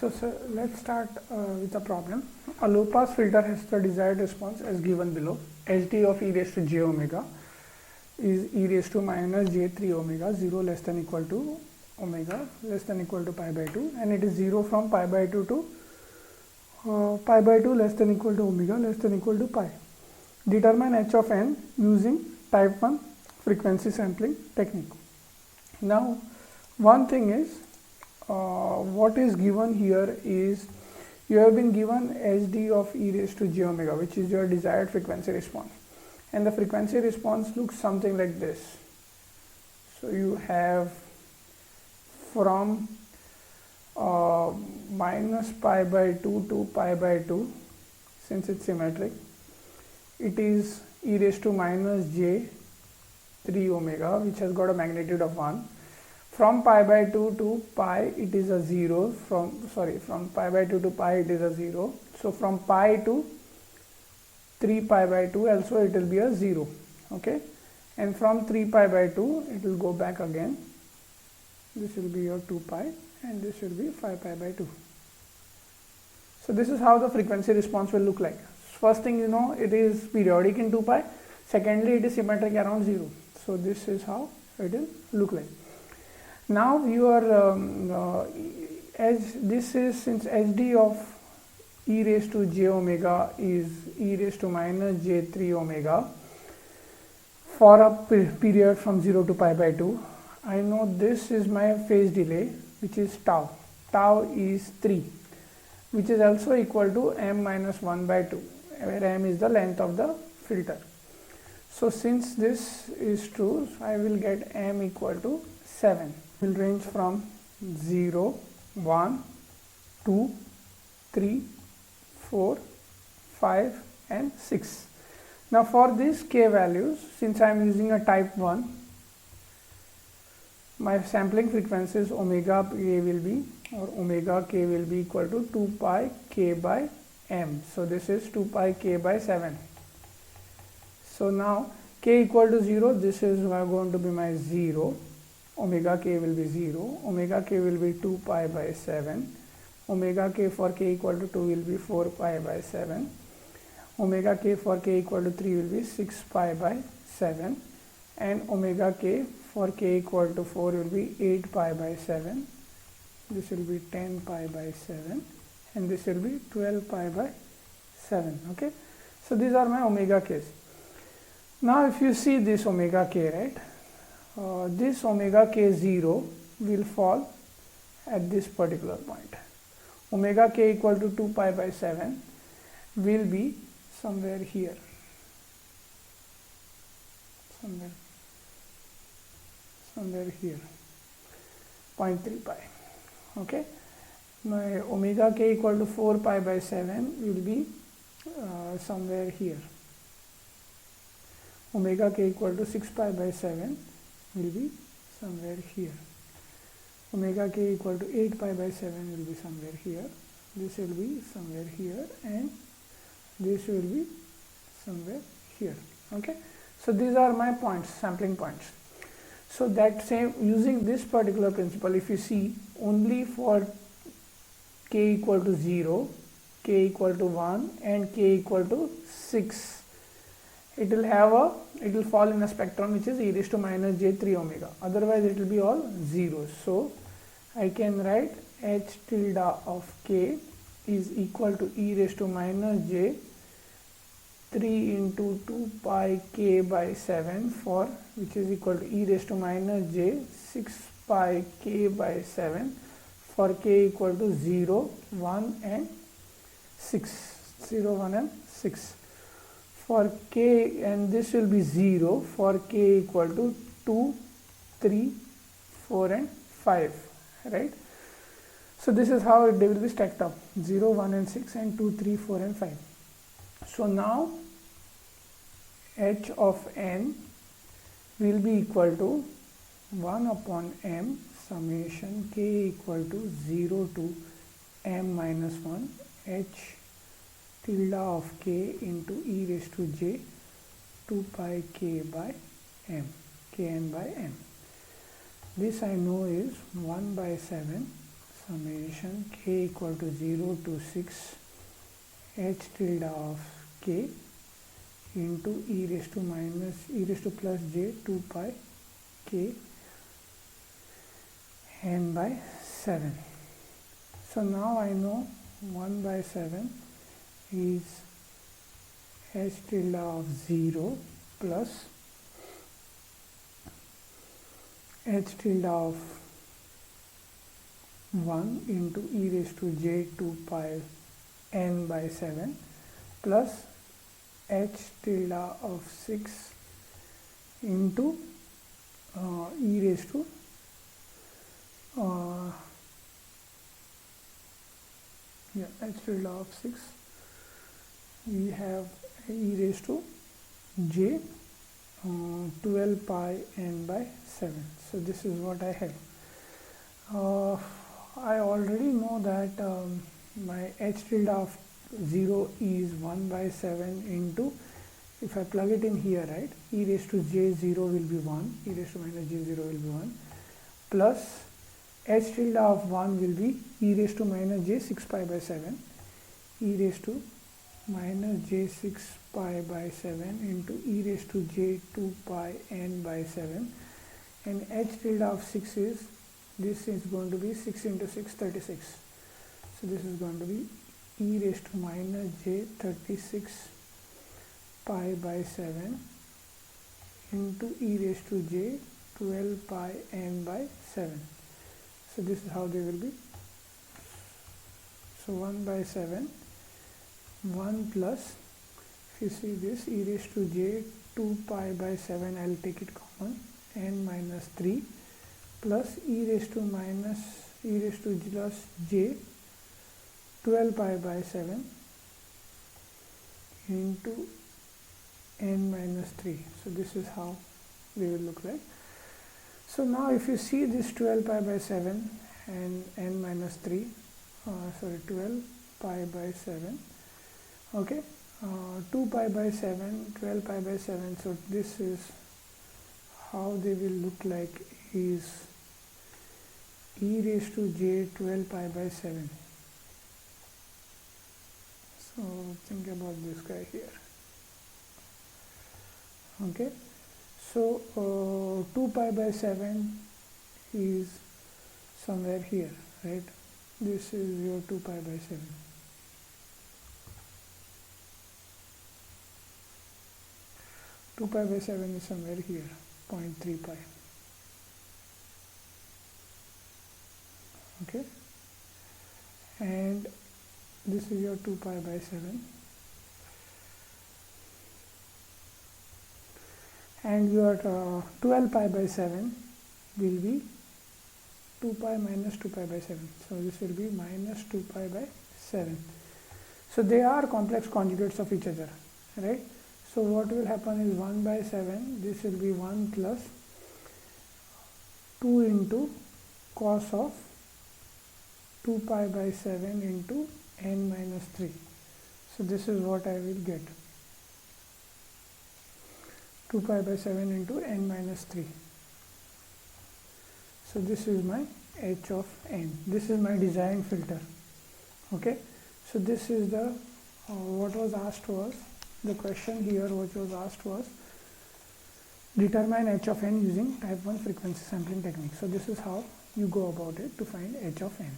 So let's start with a problem. A low pass filter has the desired response as given below. Hd of e raised to j omega is e raised to minus j3 omega, 0 less than equal to omega less than equal to pi by 2, and it is 0 from pi by 2 to pi by 2 less than equal to omega less than equal to pi. Determine h of n using type 1 frequency sampling technique. Now one thing is, what is given here is you have been given hd of e raised to j omega, which is your desired frequency response, and the frequency response looks something like this. So you have from minus pi by 2 to pi by 2, since it's symmetric, it is e raised to minus j 3 omega, which has got a magnitude of 1. From pi by 2 to pi it is a 0, from pi by 2 to pi it is a 0. So from pi to 3 pi by 2 also it will be a 0, okay, and from 3 pi by 2 it will go back again. This will be your 2 pi and this will be 5 pi by 2. So this is how the frequency response will look like. First thing, you know, it is periodic in 2 pi. Secondly, it is symmetric around 0. So this is how it will look like. Now you are as this is, since hd of e raised to j omega is e raised to minus j3 omega for a period from 0 to pi by 2, I know this is my phase delay, which is tau. Tau is 3, which is also equal to m minus 1 by 2, where m is the length of the filter. So since this is true, I will get m equal to 7. Will range from 0, 1, 2, 3, 4, 5 and 6. Now for these k values, since I am using a type 1, my sampling frequencies omega k will be, or omega k will be equal to 2 pi k by m. So this is 2 pi k by 7. So now k equal to 0, this is going to be my 0. Omega k will be 0, omega k will be 2 pi by 7, omega k for k equal to 2 will be 4 pi by 7, omega k for k equal to 3 will be 6 pi by 7, and omega k for k equal to 4 will be 8 pi by 7, this will be 10 pi by 7, and this will be 12 pi by 7, okay. So these are my omega k's. Now if you see this omega k, right, this omega k 0 will fall at this particular point. Omega k equal to 2 pi by 7 will be somewhere here, somewhere here, 0.3 pi, okay. My omega k equal to 4 pi by 7 will be somewhere here. Omega k equal to 6 pi by 7 will be somewhere here. Omega k equal to 8 pi by 7 will be somewhere here. This will be somewhere here, and this will be somewhere here, okay. So these are my points, sampling points. So that same, using this particular principle, if you see, only for k equal to 0, k equal to 1 and k equal to 6, it will fall in a spectrum which is e raised to minus j3 omega. Otherwise it will be all zeros. So I can write h tilde of k is equal to e raised to minus j 3 into 2 pi k by 7 for, which is equal to e raised to minus j 6 pi k by 7 for k equal to 0, 1 and 6, 0, 1 and 6. For k, and this will be 0 for k equal to 2, 3, 4 and 5, right. So this is how they will be stacked up, 0, 1 and 6 and 2, 3, 4 and 5. So now h of n will be equal to 1 upon m summation k equal to 0 to m minus 1 h tilde of k into e raised to j 2 pi k by m, kn by m. This I know is 1 by 7 summation k equal to 0 to 6 h tilde of k into e raised to plus j 2 pi k n by 7. So now I know 1 by 7 is h tilde of 0 plus h tilde of 1 into e raised to j 2 pi n by 7 plus h tilde of 6 into e raised to h tilde of 6, we have e raised to j 12 pi n by 7. So this is what I have. I already know that my h tilde of 0 is 1 by 7 into, if I plug it in here, right, e raised to j 0 will be 1, e raised to minus j 0 will be 1, plus h tilde of 1 will be e raised to minus j 6 pi by 7, e raised to minus j 6 pi by 7 into e raised to j 2 pi n by 7, and h tilde of 6 is, this is going to be 6 into 6, 36. So this is going to be e raised to minus j 36 pi by 7 into e raised to j 12 pi n by 7. So this is how they will be. So 1 by 7, 1 plus, if you see this, e raised to j 2 pi by 7, I will take it common, n minus 3 plus e raised to plus j 12 pi by 7 into n minus 3. So this is how they will look like. So now if you see this 12 pi by 7 and n minus 3, 12 pi by 7, okay, 2 pi by 7, 12 pi by 7, so this is how they will look like, is e raised to j 12 pi by 7. So think about this guy here, okay. So 2 pi by 7 is somewhere here, right? This is your 2 pi by 7. Two pi by 7 is somewhere here, 0.3 pi. Okay, and this is your 2 pi by 7. And your 12 pi by 7 will be 2 pi minus 2 pi by 7. So this will be minus 2 pi by 7. So they are complex conjugates of each other, right? So what will happen is 1 by 7, this will be 1 plus 2 into cos of 2 pi by 7 into n minus 3. So this is what I will get. 2 pi by 7 into n minus 3. So this is my h of n. This is my design filter. Okay. So this is the what was asked was, the question here which was asked was, determine h of n using type 1 frequency sampling technique. So this is how you go about it to find h of n.